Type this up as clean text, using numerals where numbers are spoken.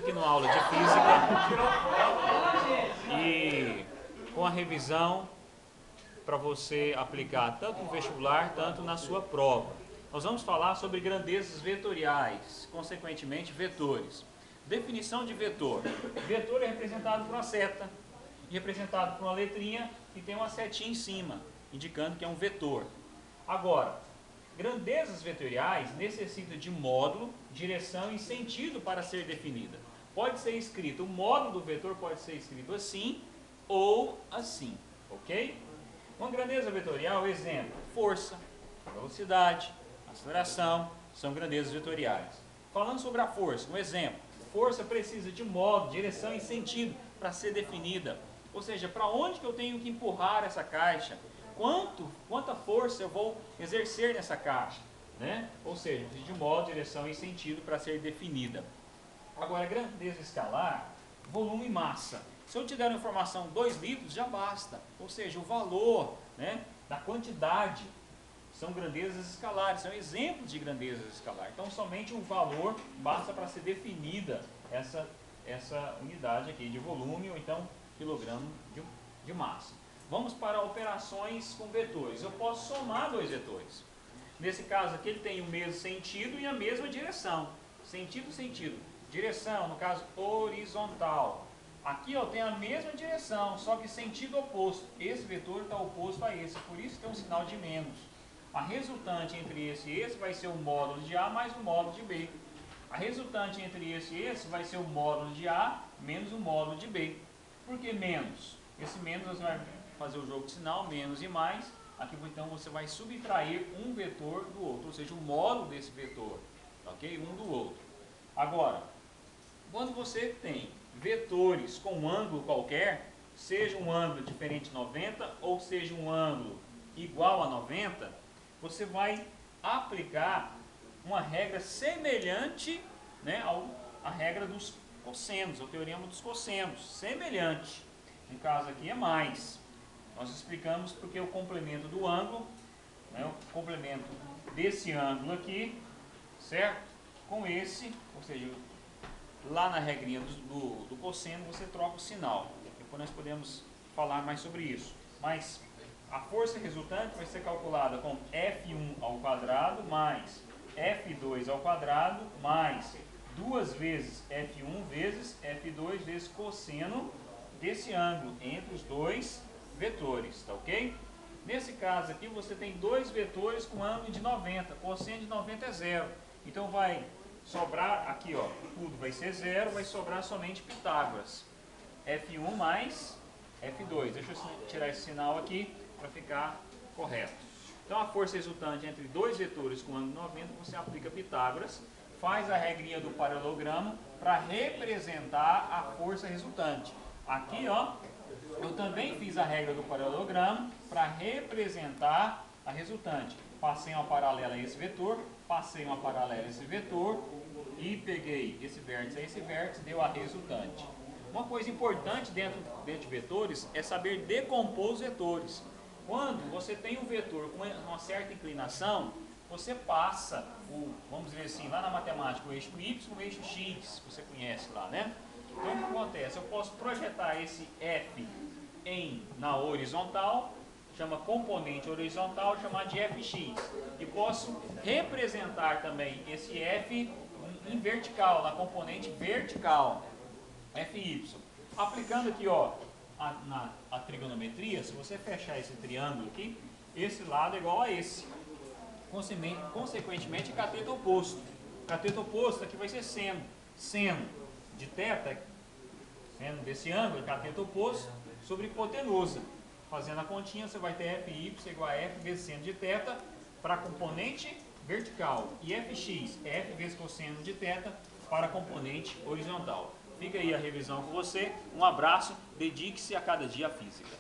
aqui numa aula de física e com a revisão para você aplicar tanto no vestibular, tanto na sua prova. Nós vamos falar sobre grandezas vetoriais, consequentemente vetores. Definição de vetor. Vetor é representado por uma seta, representado por uma letrinha e tem uma setinha em cima, indicando que é um vetor. Agora, grandezas vetoriais necessitam de módulo, direção e sentido para ser definida. Pode ser escrito, o módulo do vetor pode ser escrito assim ou assim, ok? Uma grandeza vetorial, exemplo, força, velocidade, aceleração, são grandezas vetoriais. Falando sobre a força, um exemplo, força precisa de módulo, direção e sentido para ser definida. Ou seja, para onde que eu tenho que empurrar essa caixa? Quanta força eu vou exercer nessa caixa? Né? Ou seja, precisa de módulo, direção e sentido para ser definida. Agora, grandeza escalar, volume e massa. Se eu te der uma informação 2 litros, já basta. Ou seja, o valor, né, da quantidade são grandezas escalares, são exemplos de grandezas escalares. Então, somente o valor basta para ser definida essa unidade aqui de volume ou então quilograma de massa. Vamos para operações com vetores. Eu posso somar 2 vetores. Nesse caso aqui, ele tem o mesmo sentido e a mesma direção. Sentido, sentido. Direção, no caso, horizontal. Aqui ó, tem a mesma direção, só que sentido oposto. Esse vetor está oposto a esse, por isso tem um sinal de menos. A resultante entre esse e esse vai ser o módulo de A mais o módulo de B. A resultante entre esse e esse vai ser o módulo de A menos o módulo de B. Por que menos? Esse menos você vai fazer o jogo de sinal, menos e mais. Aqui então você vai subtrair um vetor do outro, ou seja, o módulo desse vetor, ok? Um do outro. Agora, quando você tem vetores com um ângulo qualquer, seja um ângulo diferente de 90 ou seja um ângulo igual a 90, você vai aplicar uma regra semelhante, né, à regra dos cossenos, o teorema dos cossenos, semelhante. No caso aqui é mais. Nós explicamos porque o complemento do ângulo, né, o complemento desse ângulo aqui, certo? Com esse, ou seja, lá na regrinha do cosseno você troca o sinal. Depois nós podemos falar mais sobre isso. Mas a força resultante vai ser calculada com F1 ao quadrado mais F2 ao quadrado mais 2 vezes F1 vezes F2 vezes cosseno desse ângulo entre os dois vetores, tá ok? Nesse caso aqui você tem 2 vetores com ângulo de 90, cosseno de 90 é zero. Então vai sobrar aqui, ó, tudo vai ser zero, vai sobrar somente Pitágoras. F1 mais F2. Deixa eu tirar esse sinal aqui para ficar correto. Então a força resultante entre 2 vetores com ângulo 90, você aplica Pitágoras, faz a regrinha do paralelogramo para representar a força resultante. Aqui, ó, eu também fiz a regra do paralelogramo para representar a resultante. Passei uma paralela a esse vetor, passei uma paralela a esse vetor e peguei esse vértice a esse vértice, deu a resultante. Uma coisa importante dentro de vetores é saber decompor os vetores. Quando você tem um vetor com uma certa inclinação, você passa, vamos dizer assim, lá na matemática, o eixo Y, o eixo X, você conhece lá, né? Então o que acontece? Eu posso projetar esse F na horizontal, chama componente horizontal, chamar de Fx. E posso representar também esse F em vertical, na componente vertical, Fy. Aplicando aqui, ó, a trigonometria, se você fechar esse triângulo aqui, esse lado é igual a esse. Consequentemente, cateto oposto. Cateto oposto aqui vai ser seno. Seno de θ, seno desse ângulo, cateto oposto, sobre hipotenusa. Fazendo a continha, você vai ter Fy igual a F vezes seno de θ para a componente vertical. E Fx, F vezes cosseno de θ para a componente horizontal. Fica aí a revisão com você. Um abraço, dedique-se a cada dia à física.